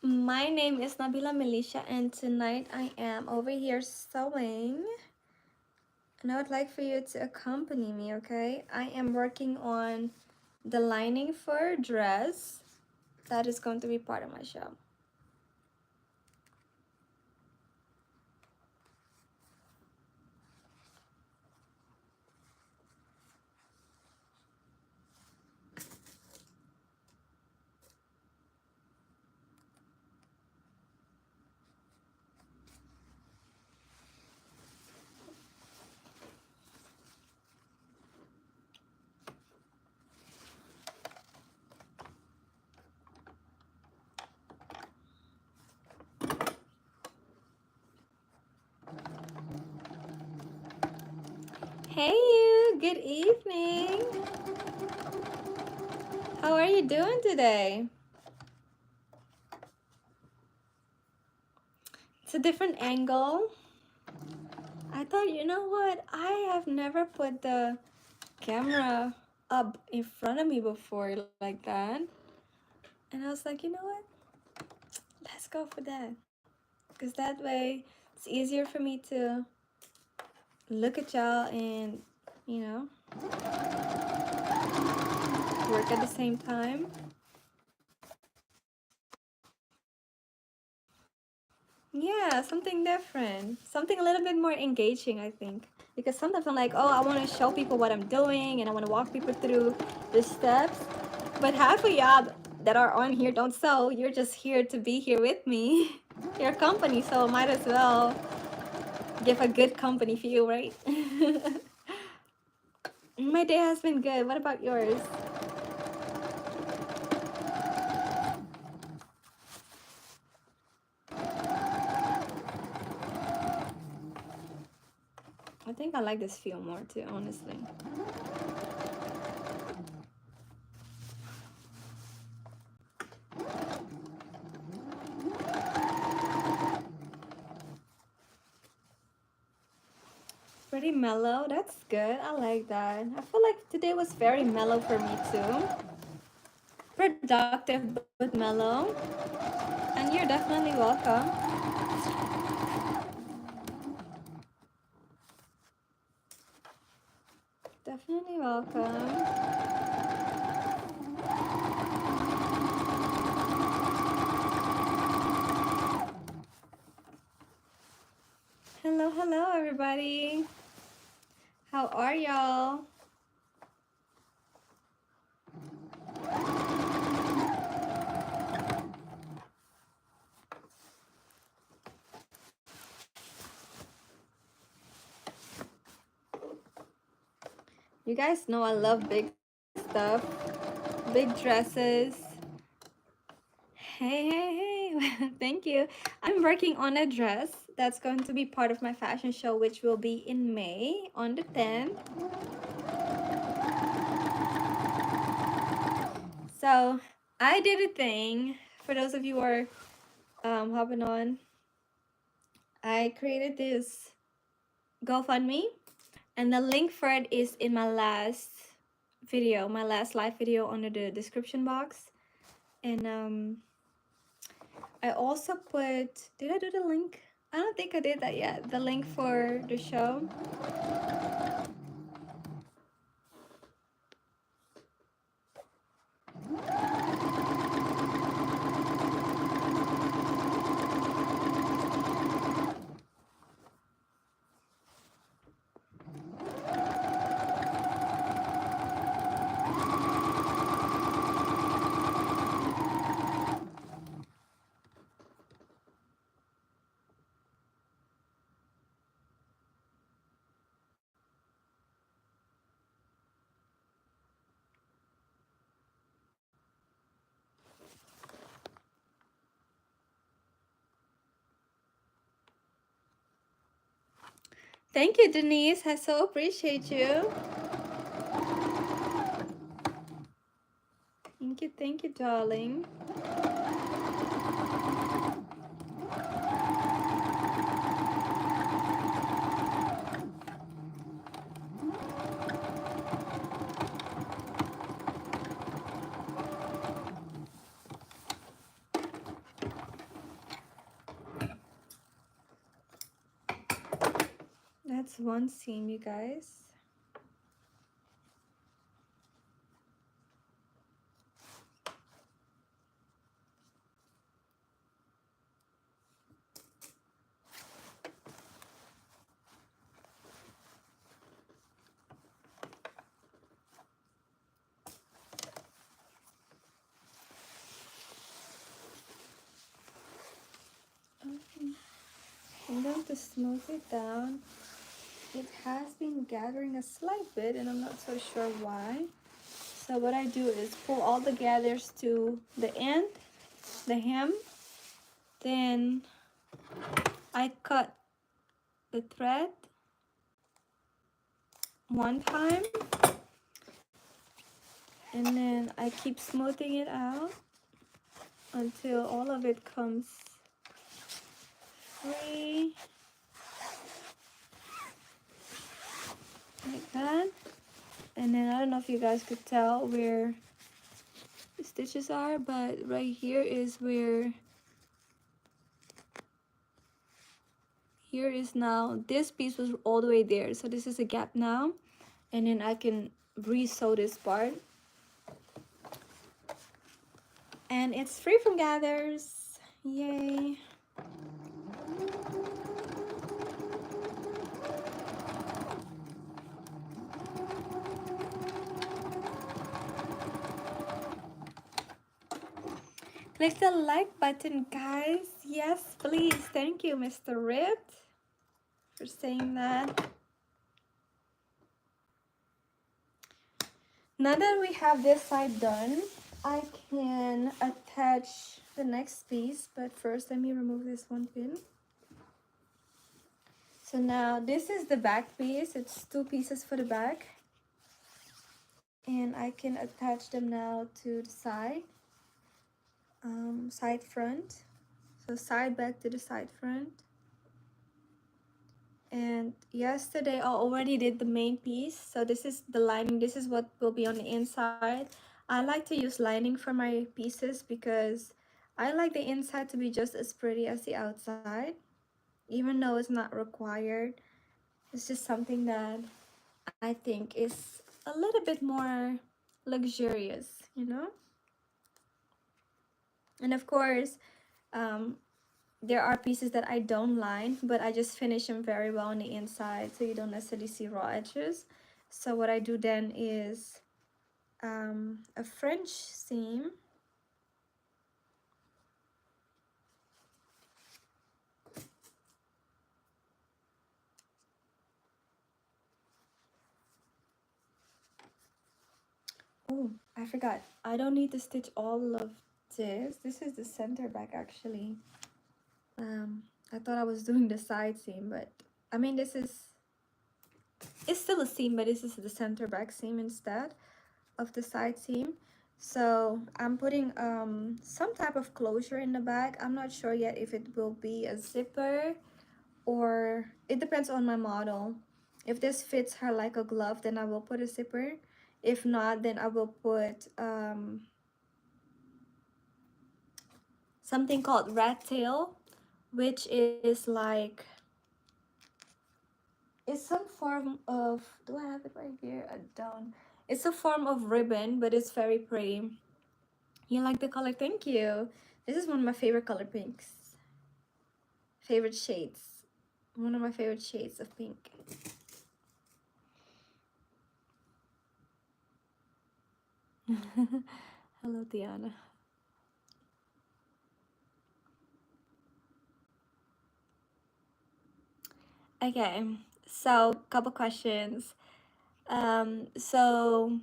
My name is Nabila Melisha, and tonight I am over here sewing. And I would like for you to accompany me, okay? I am working on the lining for a dress that is going to be part of my show. Hey you, good evening. How are you doing today? It's a different angle. I thought, you know what? I have never put the camera up in front of me before like that. And I was like, you know what? Let's go for that. Because that way it's easier for me to look at y'all and, you know, work at the same time. Yeah, something different. Something a little bit more engaging, I think. Because sometimes I'm like, oh, I want to show people what I'm doing and I want to walk people through the steps. But half of y'all that are on here don't sew. You're just here to be here with me. Your company, so might as well give a good company feel, right? My day has been good. What about yours? I think I like this feel more too, honestly. Pretty mellow. That's good. I like that. I feel like today was very mellow for me too. Productive but mellow. And you're definitely welcome. Definitely welcome. Hello, hello, everybody. How are y'all? You guys know I love big stuff, big dresses. Hey, hey, hey. Thank you. I'm working on a dress that's going to be part of my fashion show, which will be in May on the 10th. So I did a thing. For those of you who are hopping on, I created this GoFundMe, and the link for it is in my last video, my last live video under the description box. And I also put, did I do the link? I don't think I did that yet. The link for the show. Thank you, Denise. I so appreciate you. Thank you, darling. That's one seam, you guys. Okay. I'm going to smooth it down. It has been gathering a slight bit and I'm not so sure why. So what I do is pull all the gathers to the end, the hem. Then I cut the thread one time. And then I keep smoothing it out until all of it comes free. Like that. And then I don't know if you guys could tell where the stitches are, but right here is where, here is now, this piece was all the way there. So this is a gap now. And then I can re-sew this part. And it's free from gathers. Yay. Click the like button, guys. Yes, please. Thank you, Mr. Rit, for saying that. Now that we have this side done, I can attach the next piece, but first let me remove this one pin. So now this is the back piece. It's 2 pieces for the back. And I can attach them now to the side. Side front. So side back to the side front. And yesterday I already did the main piece. So this is the lining. This is what will be on the inside. I like to use lining for my pieces because I like the inside to be just as pretty as the outside. Even though it's not required. It's just something that I think is a little bit more luxurious, you know? And of course, there are pieces that I don't line, but I just finish them very well on the inside, so you don't necessarily see raw edges. So what I do then is a French seam. Oh, I forgot. I don't need to stitch all of this. This is the center back actually. I thought I was doing the side seam, but I mean this is, it's still a seam, but this is the center back seam instead of the side seam. So I'm putting some type of closure in the back. I'm not sure yet if it will be a zipper or it depends on my model. If this fits her like a glove, then I will put a zipper. If not, then I will put something called rat tail, which is like, it's some form of, do I have it right here? I don't. It's a form of ribbon, but it's very pretty. You like the color? Thank you. This is one of my favorite color pinks. Favorite shades. One of my favorite shades of pink. Hello, Tiana. Okay, so couple questions. So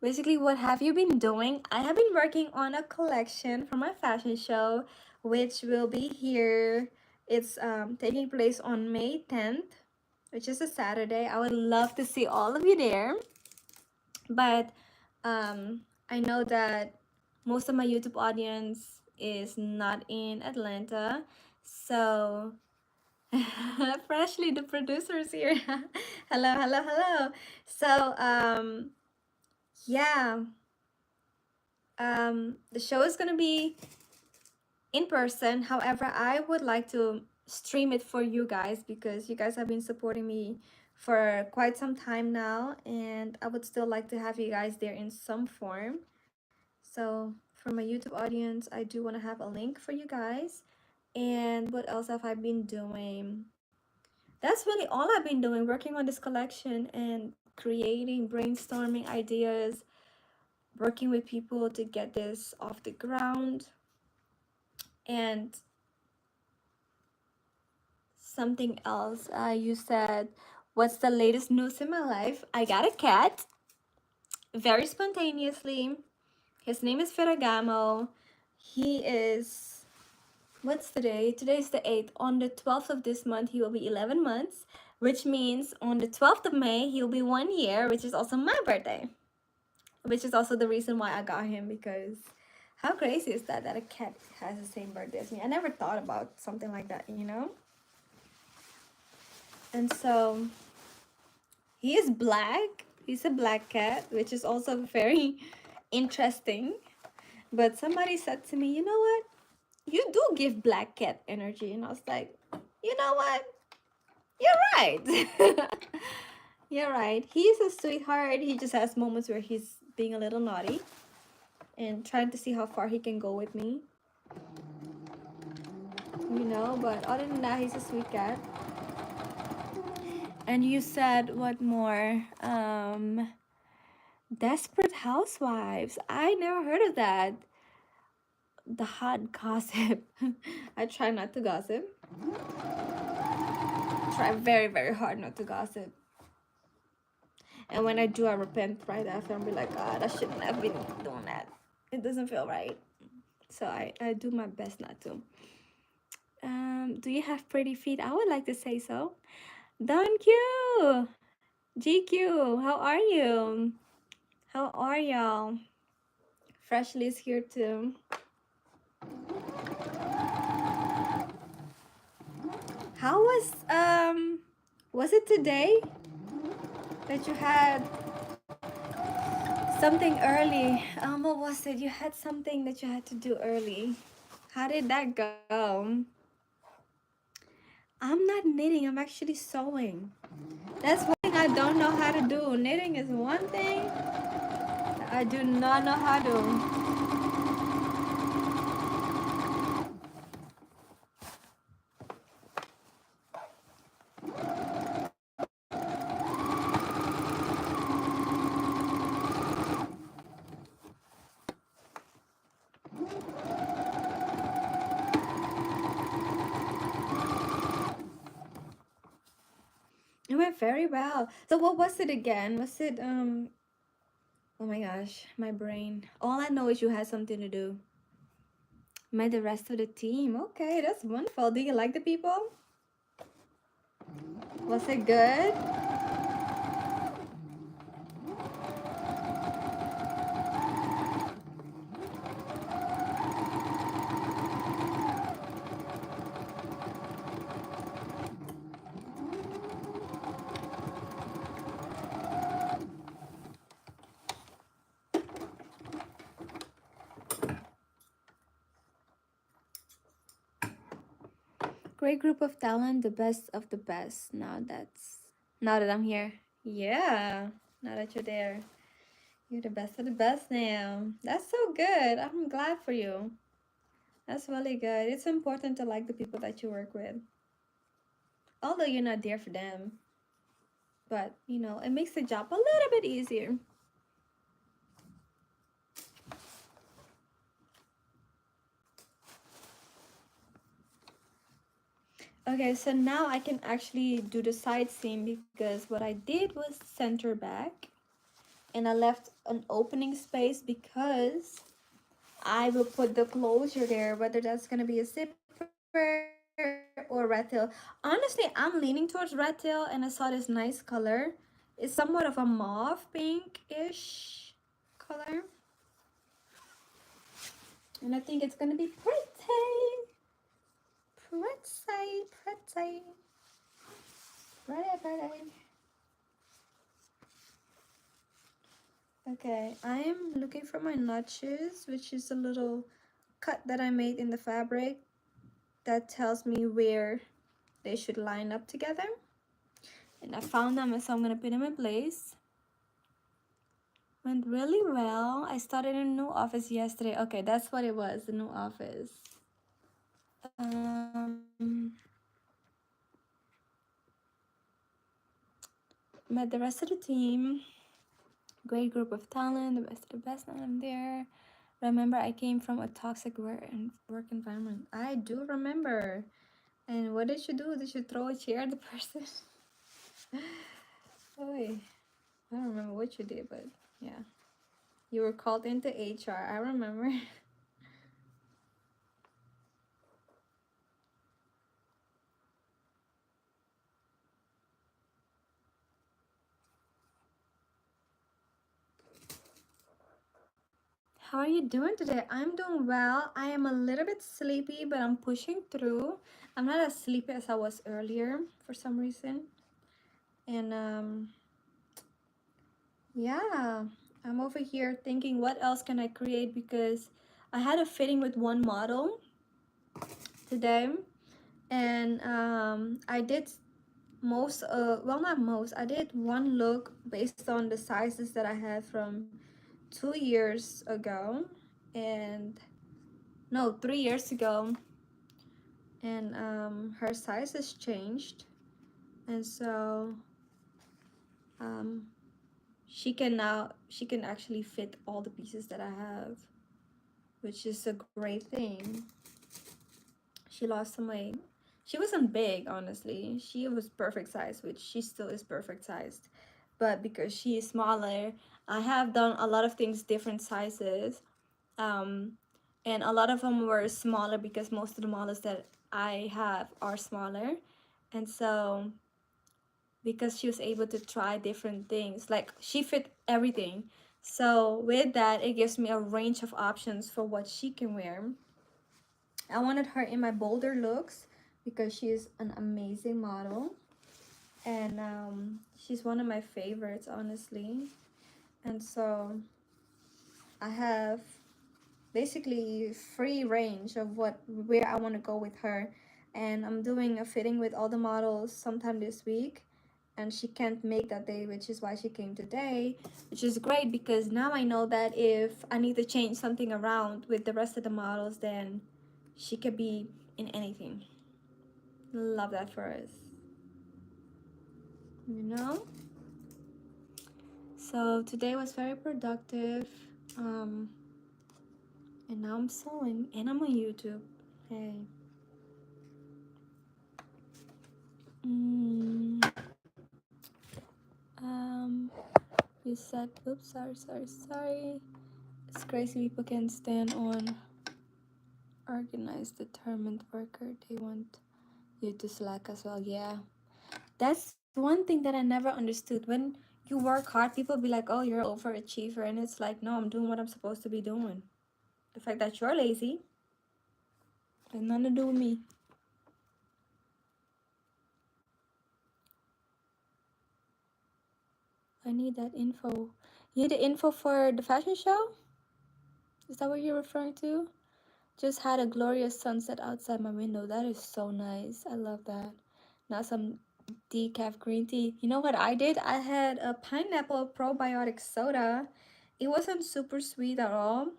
basically, what have you been doing? I have been working on a collection for my fashion show, which will be here. It's taking place on May 10th, which is a Saturday. I would love to see all of you there. But I know that most of my YouTube audience is not in Atlanta. So Freshly, the producers here. Hello, hello, hello. So yeah, the show is gonna be in person. However, I would like to stream it for you guys, because you guys have been supporting me for quite some time now, and I would still like to have you guys there in some form. So for my YouTube audience, I do want to have a link for you guys. And what else have I been doing? That's really all I've been doing, working on this collection and creating, brainstorming ideas, working with people to get this off the ground. And something else, you said, what's the latest news in my life? I got a cat, very spontaneously. His name is Ferragamo. He is, what's today? Today's the 8th. On the 12th of this month, he will be 11 months, which means on the 12th of May, he'll be 1 year, which is also my birthday. Which is also the reason why I got him, because how crazy is that, that a cat has the same birthday as me? I never thought about something like that, you know? And so he is black. He's a black cat, which is also very interesting. But somebody said to me, you know what? You do give black cat energy. And I was like, you know what? You're right. You're right. He's a sweetheart. He just has moments where he's being a little naughty and trying to see how far he can go with me. You know, but other than that, he's a sweet cat. And you said what more? Desperate Housewives. I never heard of that. The hot gossip. I try not to gossip. Try very, very hard not to gossip. And when I do, I repent right after and be like, God, I shouldn't have been doing that. It doesn't feel right. So I do my best not to. Do you have pretty feet? I would like to say so. Don Q, GQ, how are you? How are y'all? Freshly is here too. How was it today that you had something early? What was it? You had something that you had to do early. How did that go? I'm not knitting, I'm actually sewing. That's one thing I don't know how to do. Knitting is one thing I do not know how to do. It went very well. So what was it again? Was it oh my gosh, my brain. All I know is you had something to do. Met the rest of the team. Okay, that's wonderful. Do you like the people? Was it good? Great group of talent, the best of the best. Now that I'm here. Yeah. Now that you're there. You're the best of the best now. That's so good. I'm glad for you. That's really good. It's important to like the people that you work with. Although you're not there for them. But, you know, it makes the job a little bit easier. Okay, so now I can actually do the side seam, because what I did was center back and I left an opening space because I will put the closure there, whether that's going to be a zipper or rat tail. Honestly, I'm leaning towards rat tail, and I saw this nice color. It's somewhat of a mauve pink-ish color. And I think it's going to be pretty. Pretty. Pretty. Okay, I am looking for my notches, which is a little cut that I made in the fabric that tells me where they should line up together. And I found them, so I'm gonna put them in place. Went really well. I started a new office yesterday. Okay, that's what it was, the new office. Met the rest of the team. Great group of talent, the best of the best, and I'm there. Remember, I came from a toxic work environment. I do remember. And what did you do? Did you throw a chair at the person? Oh, I don't remember what you did, but yeah. You were called into HR. I remember. How are you doing today? I'm doing well. I am a little bit sleepy, but I'm pushing through. I'm not as sleepy as I was earlier for some reason. And yeah, I'm over here thinking what else can I create, because I had a fitting with one model today, and I did well, not most, I did one look based on the sizes that I had from 2 years ago, and no, 3 years ago, and her size has changed, and so she can actually fit all the pieces that I have, which is a great thing. She lost some weight. She wasn't big, honestly. She was perfect size, which she still is perfect sized. But because she is smaller, I have done a lot of things different sizes. And a lot of them were smaller because most of the models that I have are smaller. And so because she was able to try different things, like she fit everything. So with that, it gives me a range of options for what she can wear. I wanted her in my bolder looks because she is an amazing model, and she's one of my favorites, honestly. And so I have basically free range of where I want to go with her, and I'm doing a fitting with all the models sometime this week, and she can't make that day, which is why she came today, which is great because now I know that if I need to change something around with the rest of the models, then she could be in anything. Love that for us, you know. So today was very productive, and now I'm sewing and I'm on YouTube. Hey. mm, um you said, oops, sorry. It's crazy people can stand on organized, determined worker. They want you to slack as well. Yeah, that's one thing that I never understood. When you work hard, people be like, oh, you're an overachiever, and it's like, no, I'm doing what I'm supposed to be doing. The fact that you're lazy has nothing to do with me. I need that info. You need the info for the fashion show? Is that what you're referring to? Just had a glorious sunset outside my window. That is so nice. I love that. Now some decaf green tea. You know what I did? I had a pineapple probiotic soda. It wasn't super sweet at all.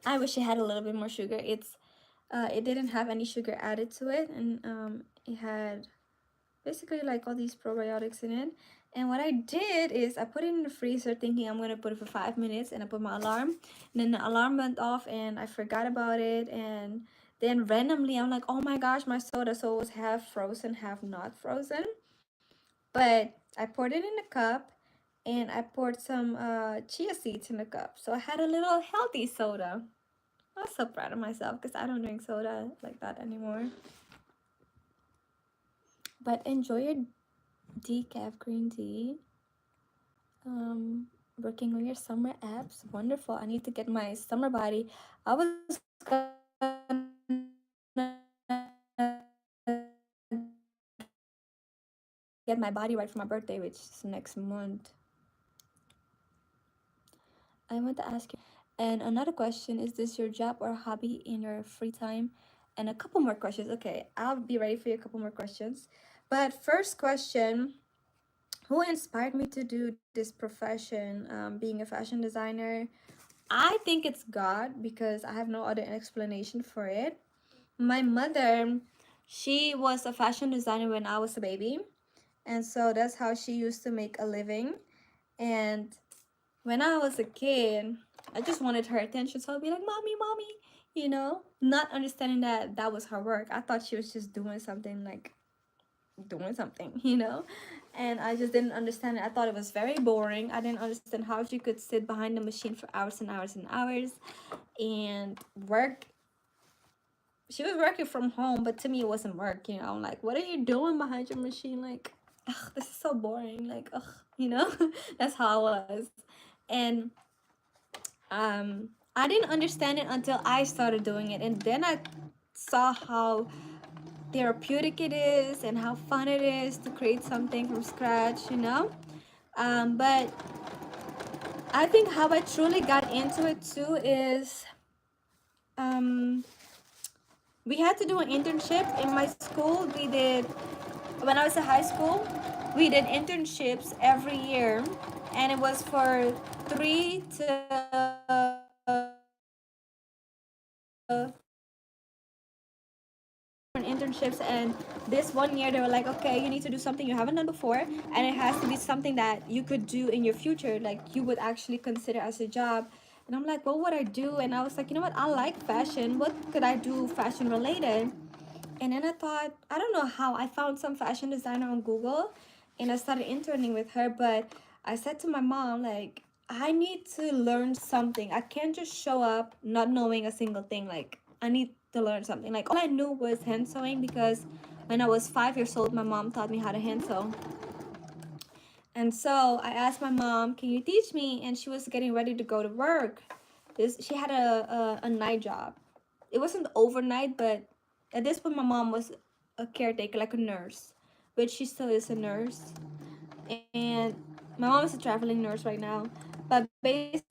I wish it had a little bit more sugar. It didn't have any sugar added to it, and it had basically like all these probiotics in it. And what I did is I put it in the freezer thinking I'm gonna put it for 5 minutes, and I put my alarm, and then the alarm went off and I forgot about it, and then randomly I'm like, oh my gosh, my soda. So it was half frozen, half not frozen, but I poured it in a cup, and I poured some chia seeds in the cup, so I had a little healthy soda. I was so proud of myself because I don't drink soda like that anymore. But enjoy your decaf green tea. Working on your summer apps. Wonderful. I need to get my summer body. I was gonna get my body right for my birthday, which is next month. I want to ask you, and another question, is this your job or hobby in your free time? and a couple more questions. Okay, I'll be ready for you, a couple more questions. But first question, who inspired me to do this profession, being a fashion designer? I think it's God, because I have no other explanation for it. My mother, she was a fashion designer when I was a baby, and so that's how she used to make a living. And when I was a kid, I just wanted her attention, so I'd be like, "Mommy, mommy," not understanding that that was her work. I thought she was just doing something, like doing something. And I just didn't understand it. I thought it was very boring. I didn't understand how she could sit behind the machine for hours and hours and hours and work. She was working from home, but to me it wasn't work. I'm like, what are you doing behind your machine? Like, ugh, this is so boring. Like, ugh. That's how I was. And I didn't understand it until I started doing it, and then I saw how therapeutic it is and how fun it is to create something from scratch. But I think how I truly got into it too is, we had to do an internship in my school. We did, when I was in high school, we did internships every year, and it was for 3 to internships. And this one year they were like, okay, you need to do something you haven't done before, and it has to be something that you could do in your future, like you would actually consider as a job. And I'm like, what would I do? And I was like, you know what, I like fashion, what could I do fashion related? And then I thought, I don't know how, I found some fashion designer on Google, and I started interning with her. But I said to my mom, like, I need to learn something. I can't just show up not knowing a single thing. Like, I need to learn something. Like, all I knew was hand sewing, because when I was 5 years old, my mom taught me how to hand sew. And so I asked my mom, can you teach me? And she was getting ready to go to work. She had a night job. It wasn't overnight, but at this point my mom was a caretaker, like a nurse, which she still is a nurse. And my mom is a traveling nurse right now. But basically,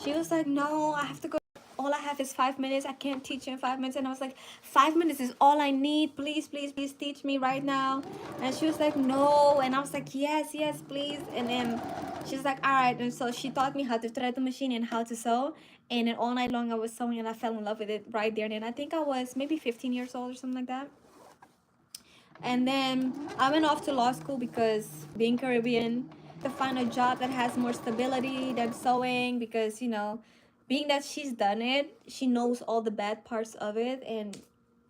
she was like, no, I have to go. All I have is 5 minutes. I can't teach you in 5 minutes. And I was like, 5 minutes is all I need. Please, please, please teach me right now. And she was like, no. And I was like, yes, yes, please. And then she's like, all right. And so she taught me how to thread the machine and how to sew. And then all night long I was sewing, and I fell in love with it right there. And then I think I was maybe 15 years old or something like that. And then I went off to law school, because being Caribbean, to find a job that has more stability than sewing, because being that she's done it, she knows all the bad parts of it. And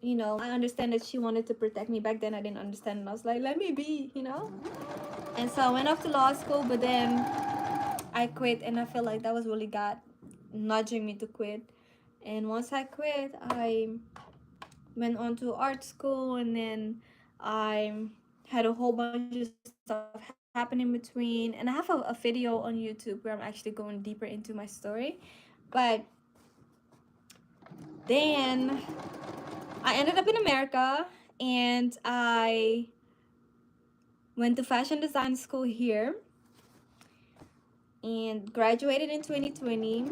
I understand that she wanted to protect me. Back then I didn't understand, and I was like, let me be. And so I went off to law school, but then I quit, and I feel like that was really God nudging me to quit. And once I quit, I went on to art school, and then I had a whole bunch of stuff happening in between. And I have a video on YouTube where I'm actually going deeper into my story. But then I ended up in America, and I went to fashion design school here and graduated in 2020.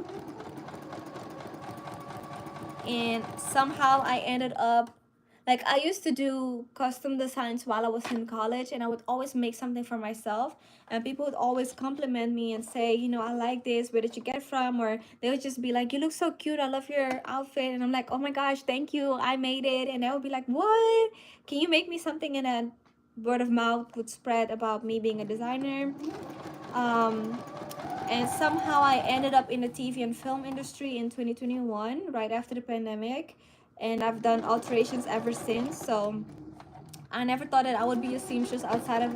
And somehow I ended up, like, I used to do custom designs while I was in college, and I would always make something for myself, and people would always compliment me and say, I like this, where did you get it from? Or they would just be like, you look so cute, I love your outfit. And I'm like, oh my gosh, thank you, I made it. And they would be like, what, can you make me something? And then word of mouth would spread about me being a designer. And somehow I ended up in the TV and film industry in 2021, right after the pandemic. And I've done alterations ever since. So I never thought that I would be a seamstress outside of